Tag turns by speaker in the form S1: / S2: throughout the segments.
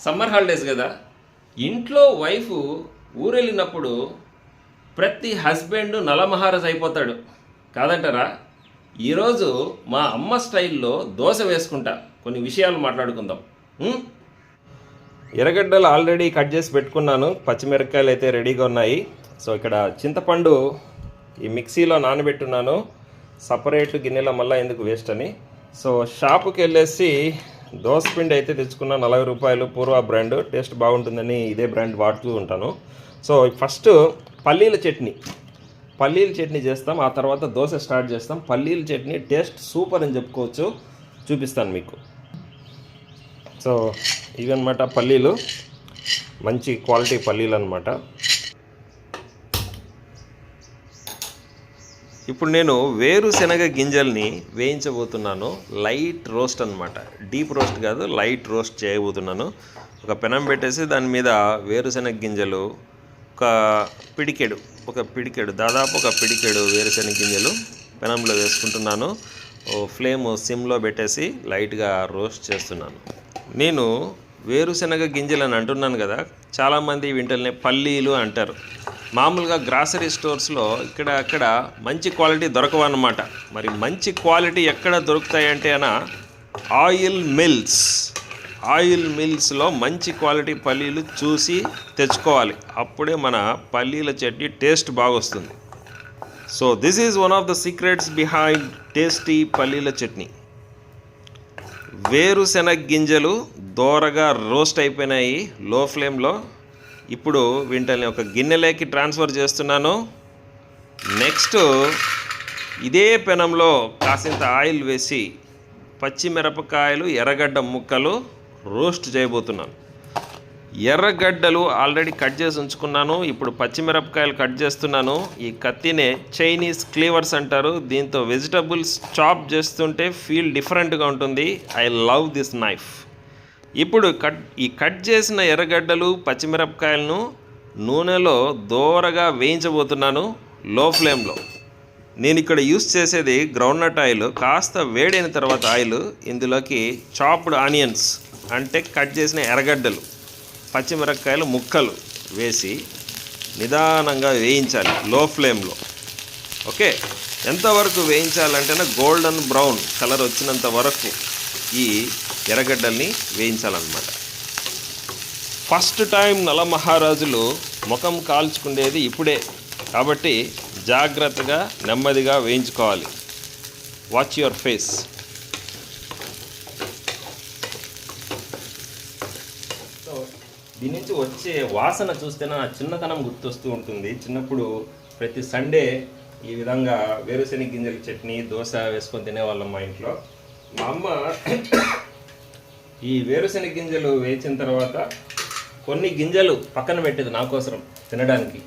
S1: Summer holidays కదా, ఇంట్లో wife ఊరెళ్ళినప్పుడు ప్రతి హస్బెండ్ నలమహారాజ్ అయిపోతాడు కాదంటారా? ఈరోజు మా అమ్మ స్టైల్లో దోశ వేసుకుంటా, కొన్ని విషయాలు మాట్లాడుకుందాం. ఎర్రగడ్డలు ఆల్రెడీ కట్ చేసి పెట్టుకున్నాను, పచ్చిమిరపకాయలు అయితే రెడీగా ఉన్నాయి. సో ఇక్కడ చింతపండు ఈ మిక్సీలో నానబెట్టున్నాను, సపరేట్ గిన్నెలో మళ్ళీ ఎందుకు వేస్ట్ అని. సో షాపుకి వెళ్ళేసి దోసపిండి అయితే తెచ్చుకున్నా, 40 రూపాయలు, పూర్వ బ్రాండ్, టేస్ట్ బాగుంటుందని ఇదే బ్రాండ్ వాడుతూ ఉంటాను. సో ఫస్ట్ పల్లీల చట్నీ చేస్తాం, ఆ తర్వాత దోశ స్టార్ట్ చేస్తాం. పల్లీల చట్నీ టేస్ట్ సూపర్ అని చెప్పుకోవచ్చు, చూపిస్తాను మీకు. సో ఇవన్నమాట పల్లీలు, మంచి క్వాలిటీ పల్లీలు అనమాట. ఇప్పుడు నేను వేరుశనగ గింజల్ని వేయించబోతున్నాను. లైట్ రోస్ట్ అనమాట, డీప్ రోస్ట్ కాదు, లైట్ రోస్ట్ చేయబోతున్నాను. ఒక పెనం పెట్టేసి దాని మీద వేరుశనగ గింజలు దాదాపు ఒక పిడికెడు వేరుశనగ గింజలు పెనంలో వేసుకుంటున్నాను. ఫ్లేమ్ సిమ్లో పెట్టేసి లైట్గా రోస్ట్ చేస్తున్నాను. నేను వేరుశనగ గింజలు అని అంటున్నాను కదా, చాలామంది వీటిల్ని పల్లీలు అంటారు. మామూలుగా గ్రాసరీ స్టోర్స్లో ఇక్కడ అక్కడ మంచి క్వాలిటీ దొరకవు అన్నమాట. మరి మంచి క్వాలిటీ ఎక్కడ దొరుకుతాయంటే ఆయిల్ మిల్స్లో మంచి క్వాలిటీ పల్లీలు చూసి తెచ్చుకోవాలి, అప్పుడే మన పల్లీల చట్నీ టేస్ట్ బాగొస్తుంది. So this is one of the secrets behind tasty పల్లీల చట్నీ. వేరుశనగ గింజలు దోరగా రోస్ట్ అయిపోయినాయి లో ఫ్లేమ్లో. ఇప్పుడు వీటిని ఒక గిన్నెలోకి ట్రాన్స్ఫర్ చేస్తున్నాను. నెక్స్ట్ ఇదే పెనంలో కాసింత ఆయిల్ వేసి పచ్చిమిరపకాయలు, ఎర్రగడ్డ ముక్కలు రోస్ట్ చేయబోతున్నాను. ఎర్రగడ్డలు ఆల్రెడీ కట్ చేసి ఉంచుకున్నాను, ఇప్పుడు పచ్చిమిరపకాయలు కట్ చేస్తున్నాను. ఈ కత్తినే చైనీస్ క్లీవర్స్ అంటారు, దీంతో వెజిటబుల్స్ చాప్ చేస్తుంటే ఫీల్ డిఫరెంట్గా ఉంటుంది. I love this knife. ఇప్పుడు కట్ చేసిన ఎర్రగడ్డలు, పచ్చిమిరపకాయలను నూనెలో దోరగా వేయించబోతున్నాను లో ఫ్లేమ్లో. నేను ఇక్కడ యూస్ చేసేది గ్రౌండ్నట్ ఆయిల్. కాస్త వేడైన తర్వాత ఆయిల్ ఇందులోకి చాప్డ్ ఆనియన్స్ అంటే కట్ చేసిన ఎర్రగడ్డలు, పచ్చిమిరపకాయలు ముక్కలు వేసి నిదానంగా వేయించాలి లో ఫ్లేమ్లో. ఓకే, ఎంతవరకు వేయించాలంటే గోల్డెన్ బ్రౌన్ కలర్ వచ్చినంత వరకు ఈ ఎర్రగడ్డల్ని వేయించాలన్నమాట. ఫస్ట్ టైం నలమహారాజులు ముఖం కాల్చుకునేది ఇప్పుడే, కాబట్టి జాగ్రత్తగా నెమ్మదిగా వేయించుకోవాలి. Watch your face. సో దీని నుంచి వచ్చే వాసన చూస్తే నా చిన్నతనం గుర్తొస్తూ ఉంటుంది. చిన్నప్పుడు ప్రతి సండే ఈ విధంగా వేరుశనగ గింజల చట్నీ, దోశ వేసుకొని తినేవాళ్ళం మా ఇంట్లో. మా అమ్మ ఈ వేరుశనగ గింజలు వేయించిన తర్వాత కొన్ని గింజలు పక్కన పెట్టేది నా కోసం తినడానికి.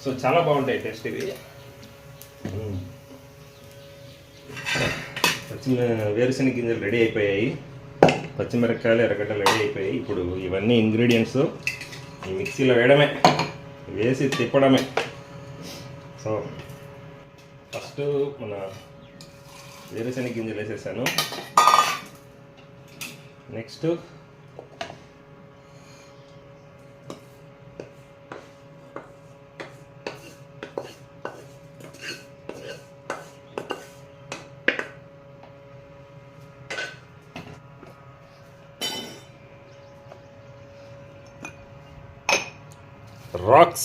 S1: సో చాలా బాగుంటాయి టేస్ట్ ఇవి. వేరుశనగ గింజలు రెడీ అయిపోయాయి, పచ్చిమిరపకాయలు, ఎర్రగడ్డలు రెడీ అయిపోయాయి. ఇప్పుడు ఇవన్నీ ఇంగ్రీడియంట్స్ ఈ మిక్సీలో వేసి తిప్పడమే. సో ఫస్ట్ మన వేరుశనగ గింజలు వేసేసాను. Next rock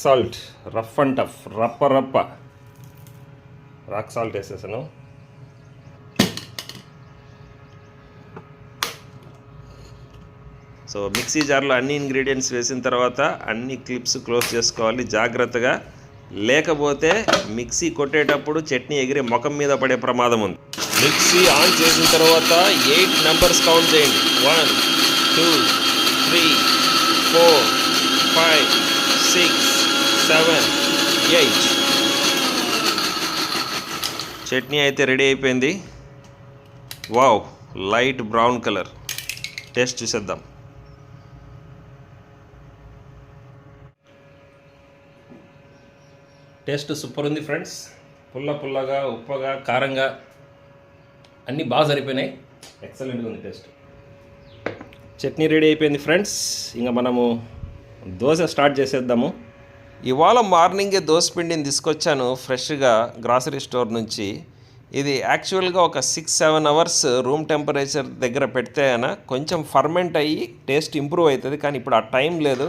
S1: salt, rough and tough, రప్ప రాక్ సాల్ట్ వేసేసాను. సో మిక్సీ జార్లో అన్ని ఇంగ్రీడియంట్స్ వేసిన తర్వాత అన్ని క్లిప్స్ క్లోజ్ చేసుకోవాలి జాగ్రత్తగా, లేకపోతే మిక్సీ కొట్టేటప్పుడు చట్నీ ఎగిరి ముఖం మీద పడే ప్రమాదం ఉంది. మిక్సీ ఆన్ చేసిన తర్వాత 8 నెంబర్స్ కౌంట్ చేయండి. 1 2 3 4 5 6 7 8. చట్నీ అయితే రెడీ అయిపోయింది. Wow, light brown colour. Taste చూసేద్దాం. టేస్ట్ సూపర్ ఉంది ఫ్రెండ్స్. పుల్లగా, ఉప్పగా, కారంగా అన్నీ బాగా సరిపోయినాయి. ఎక్సలెంట్గా ఉంది టేస్ట్. చట్నీ రెడీ అయిపోయింది ఫ్రెండ్స్. ఇంకా మనము దోశ స్టార్ట్ చేసేద్దాము. ఇవాళ మార్నింగే దోశ పిండిని తీసుకొచ్చాను ఫ్రెష్గా గ్రాసరీ స్టోర్ నుంచి. ఇది యాక్చువల్గా ఒక 6-7 అవర్స్ రూమ్ టెంపరేచర్ దగ్గర పెడితే అయినా కొంచెం ఫర్మెంట్ అయ్యి టేస్ట్ ఇంప్రూవ్ అవుతుంది. కానీ ఇప్పుడు ఆ టైం లేదు.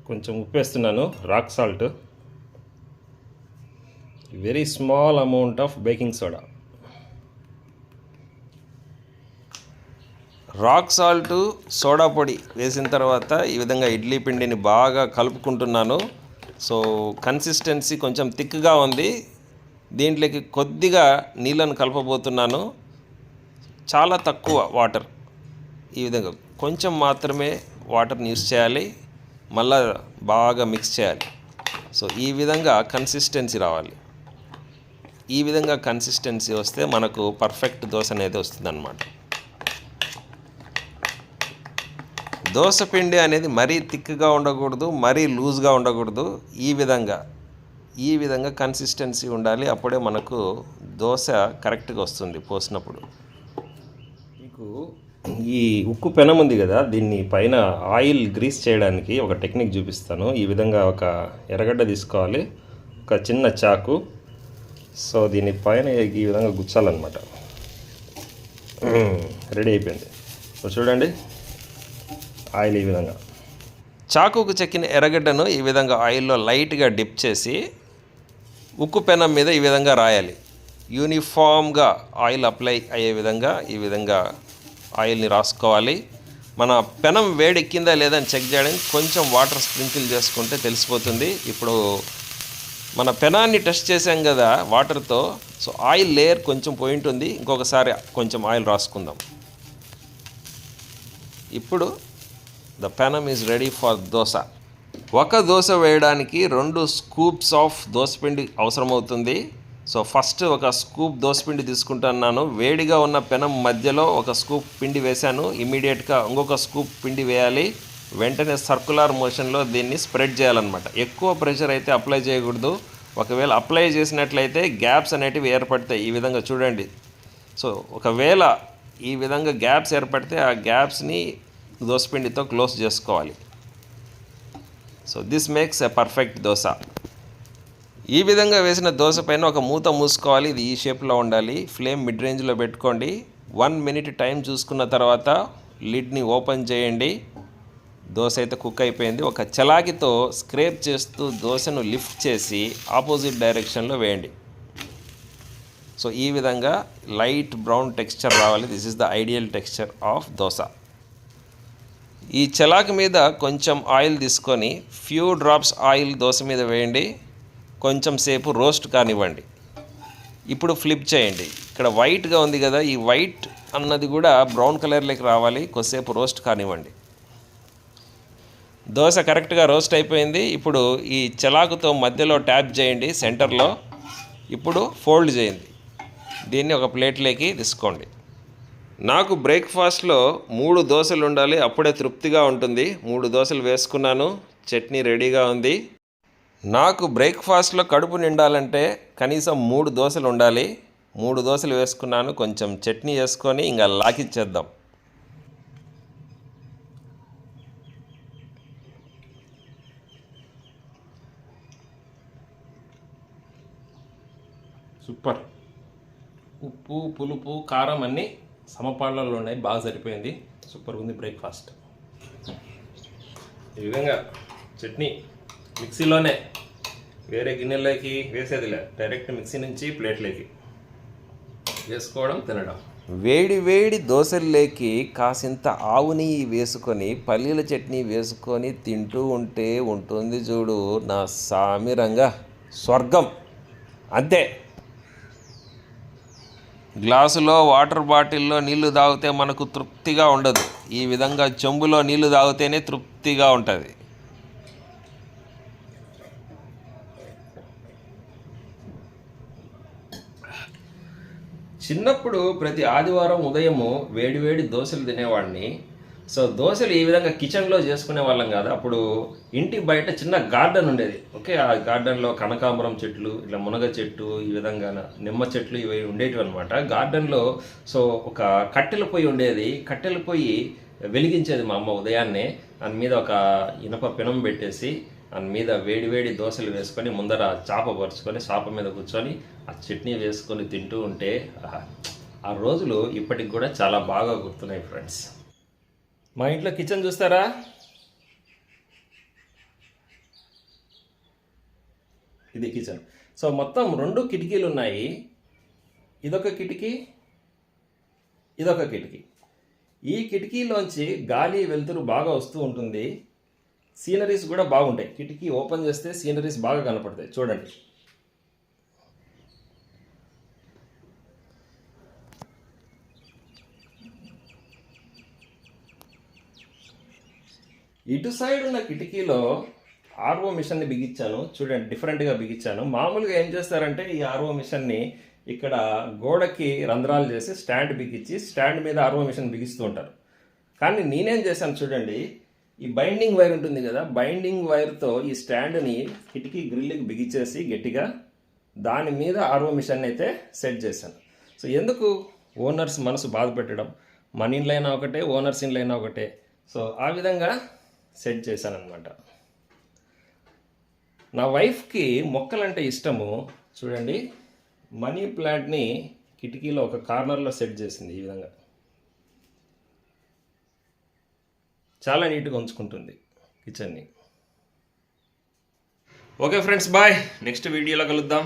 S1: కొంచెం ఉప్పు వేస్తున్నాను, rock salt, very small amount of baking soda. Rock salt, soda పొడి వేసిన తర్వాత ఈ విధంగా ఇడ్లీ పిండిని బాగా కలుపుకుంటున్నాను. సో కన్సిస్టెన్సీ కొంచెం థిక్గా ఉంది. దీంట్లోకి కొద్దిగా నీళ్ళను కలపబోతున్నాను. చాలా తక్కువ వాటర్, ఈ విధంగా కొంచెం మాత్రమే వాటర్ని యూస్ చేయాలి. మళ్ళా బాగా మిక్స్ చేయాలి. సో ఈ విధంగా కన్సిస్టెన్సీ రావాలి. ఈ విధంగా కన్సిస్టెన్సీ వస్తే మనకు పర్ఫెక్ట్ దోశ అనేది వస్తుందన్నమాట. దోశ పిండి అనేది మరీ థిక్గా ఉండకూడదు, మరీ లూజ్గా ఉండకూడదు. ఈ విధంగా కన్సిస్టెన్సీ ఉండాలి. అప్పుడే మనకు దోశ కరెక్ట్గా వస్తుంది పోసినప్పుడు. మీకు ఈ ఉక్కు పెనం ఉంది కదా, దీన్ని పైన ఆయిల్ గ్రీస్ చేయడానికి ఒక టెక్నిక్ చూపిస్తాను. ఈ విధంగా ఒక ఎర్రగడ్డ తీసుకోవాలి, ఒక చిన్న చాకు. సో దీని పైన ఈ విధంగా గుచ్చాలన్నమాట. రెడీ అయిపోయింది. సో చూడండి, ఆయిల్ ఈ విధంగా చాకుకు చెక్కిన ఎర్రగడ్డను ఈ విధంగా ఆయిల్లో లైట్గా డిప్ చేసి ఉక్కు పెనం మీద ఈ విధంగా రాయాలి. యూనిఫామ్గా ఆయిల్ అప్లై అయ్యే విధంగా ఈ విధంగా ఆయిల్ని రాసుకోవాలి. మన పెనం వేడెక్కిందా లేదని చెక్ చేయడానికి కొంచెం వాటర్ స్ప్రింకిల్ చేసుకుంటే తెలిసిపోతుంది. ఇప్పుడు మన పెనాన్ని టెస్ట్ చేసాం కదా వాటర్తో. సో ఆయిల్ లేయర్ కొంచెం పోయి ఉంటుంది. ఇంకొకసారి కొంచెం ఆయిల్ రాసుకుందాం. ఇప్పుడు ద పెనం ఈజ్ రెడీ ఫర్ దోశ. ఒక దోశ వేయడానికి 2 స్కూప్స్ ఆఫ్ దోసపిండి అవసరమవుతుంది. సో ఫస్ట్ ఒక స్కూప్ దోసపిండి తీసుకుంటున్నాను. వేడిగా ఉన్న పెనం మధ్యలో ఒక స్కూప్ పిండి వేశాను. ఇమీడియట్గా ఇంకొక స్కూప్ పిండి వేయాలి. వెంటనే సర్కులర్ మోషన్లో దీన్ని స్ప్రెడ్ చేయాలన్నమాట. ఎక్కువ ప్రెషర్ అయితే అప్లై చేయకూడదు. ఒకవేళ అప్లై చేసినట్లయితే గ్యాప్స్ అనేటివి ఏర్పడతాయి. ఈ విధంగా చూడండి. సో ఒకవేళ ఈ విధంగా గ్యాప్స్ ఏర్పడితే ఆ గ్యాప్స్ని దోసపిండితో క్లోజ్ చేసుకోవాలి. So this makes a perfect dosa. ఈ విధంగా వేసిన దోశ పైన ఒక మూత మూసుకోవాలి. ఇది ఈ షేప్లో ఉండాలి. ఫ్లేమ్ మిడ్ రేంజ్లో పెట్టుకోండి. 1 మినిట్ టైం చూసుకున్న తర్వాత లిడ్ని ఓపెన్ చేయండి. దోశ అయితే కుక్ అయిపోయింది. ఒక చలాకితో స్క్రేప్ చేస్తూ దోశను లిఫ్ట్ చేసి ఆపోజిట్ డైరెక్షన్లో వేయండి. సో ఈ విధంగా లైట్ బ్రౌన్ టెక్స్చర్ రావాలి. This is the ideal texture of dosa. ఈ చలాకి మీద కొంచెం ఆయిల్ తీసుకొని ఫ్యూ డ్రాప్స్ ఆయిల్ దోశ మీద వేయండి. కొంచెం సేపు రోస్ట్ కానివ్వండి. ఇప్పుడు ఫ్లిప్ చేయండి. ఇక్కడ వైట్గా ఉంది కదా, ఈ వైట్ అన్నది కూడా బ్రౌన్ కలర్లోకి రావాలి. కొద్దిసేపు రోస్ట్ కానివ్వండి. దోశ కరెక్ట్గా రోస్ట్ అయిపోయింది. ఇప్పుడు ఈ చలాకుతో మధ్యలో ట్యాప్ చేయండి సెంటర్లో. ఇప్పుడు ఫోల్డ్ చేయండి. దీన్ని ఒక ప్లేట్లోకి తీసుకోండి. నాకు బ్రేక్ఫాస్ట్లో 3 దోశలు ఉండాలి, అప్పుడే తృప్తిగా ఉంటుంది. 3 దోశలు వేసుకున్నాను. చట్నీ రెడీగా ఉంది. నాకు బ్రేక్ఫాస్ట్లో కడుపు నిండాలంటే కనీసం 3 దోశలు ఉండాలి. 3 దోశలు వేసుకున్నాను. కొంచెం చట్నీ వేసుకొని ఇంకా లాకిచ్చేద్దాం. సూపర్. ఉప్పు, పులుపు, కారం అన్నీ సమపాళ్ళలో ఉన్నాయి. బాగా సరిపోయింది. సూపర్ ఉంది బ్రేక్ఫాస్ట్. ఈ విధంగా చట్నీ మిక్సీలోనే, వేరే గిన్నెలోకి వేసేదిలే, డైరెక్ట్ మిక్సీ నుంచి ప్లేట్లోకి వేసుకోవడం, తినడం. వేడి వేడి దోశల్లోకి కాసింత ఆవు నెయ్యి వేసుకొని పల్లీల చట్నీ వేసుకొని తింటూ ఉంటే ఉంటుంది చూడు నా సామిరంగా స్వర్గం. అంతే. గ్లాసులో వాటర్ బాటిల్లో నీళ్లు తాగితే మనకు తృప్తిగా ఉండదు. ఈ విధంగా చెంబులో నీళ్లు తాగితేనే తృప్తిగా ఉంటుంది. చిన్నప్పుడు ప్రతి ఆదివారం ఉదయము వేడివేడి దోశలు తినేవాడిని. సో దోశలు ఈ విధంగా కిచెన్లో చేసుకునే వాళ్ళం కాదు. అప్పుడు ఇంటి బయట చిన్న గార్డెన్ ఉండేది. ఓకే, ఆ గార్డెన్లో కనకాంబరం చెట్లు, ఇట్లా మునగ చెట్టు, ఈ విధంగా నిమ్మ చెట్లు ఇవి ఉండేటివి అనమాట గార్డెన్లో. సో ఒక కట్టెల పొయ్యి ఉండేది. కట్టెల పొయ్యి వెలిగించేది మా అమ్మ ఉదయాన్నే. దాని మీద ఒక ఇనప పినం పెట్టేసి దాని మీద వేడి వేడి దోశలు వేసుకొని ముందర చాప పరుచుకొని చాప మీద కూర్చొని ఆ చట్నీ వేసుకొని తింటూ ఉంటే ఆ రోజులు ఇప్పటికి కూడా చాలా బాగా గుర్తున్నాయి ఫ్రెండ్స్. మా ఇంట్లో కిచెన్ చూస్తారా, ఇది కిచెన్. సో మొత్తం 2 కిటికీలు ఉన్నాయి. ఇదొక కిటికీ, ఇదొక కిటికీ. ఈ కిటికీలోంచి గాలి వెలుతురు బాగా వస్తూ ఉంటుంది. సీనరీస్ కూడా బాగుంటాయి. కిటికీ ఓపెన్ చేస్తే సీనరీస్ బాగా కనపడతాయి. చూడండి, ఇటు సైడ్ ఉన్న కిటికీలో ఆర్ఓ మిషన్ని బిగించాను. చూడండి, డిఫరెంట్గా బిగించాను. మామూలుగా ఏం చేస్తారంటే ఈ ఆర్ఓ మిషన్ని ఇక్కడ గోడకి రంధ్రాలు చేసి స్టాండ్ బిగించి స్టాండ్ మీద ఆర్ఓ మిషన్ బిగిస్తూ ఉంటారు. కానీ నేనేం చేశాను చూడండి, ఈ బైండింగ్ వైర్ ఉంటుంది కదా, బైండింగ్ వైర్తో ఈ స్టాండ్ని కిటికీ గ్రిల్కి బిగించేసి గట్టిగా దాని మీద ఆర్ఓ మిషన్ అయితే సెట్ చేశాను. సో ఎందుకు ఓనర్స్ మనసు బాధ పెట్టడం, మన ఇంట్లో అయినా ఒకటే, ఓనర్స్ ఇంట్లో అయినా ఒకటే. సో ఆ విధంగా సెట్ చేశాను అనమాట. నా వైఫ్కి మొక్కలంటే ఇష్టము. చూడండి, మనీ ప్లాంట్ని కిటికీలో ఒక కార్నర్లో సెట్ చేసింది. ఈ విధంగా చాలా నీట్గా ఉంచుకుంటుంది కిచెన్ని. Okay friends, bye. నెక్స్ట్ వీడియోలో కలుద్దాం.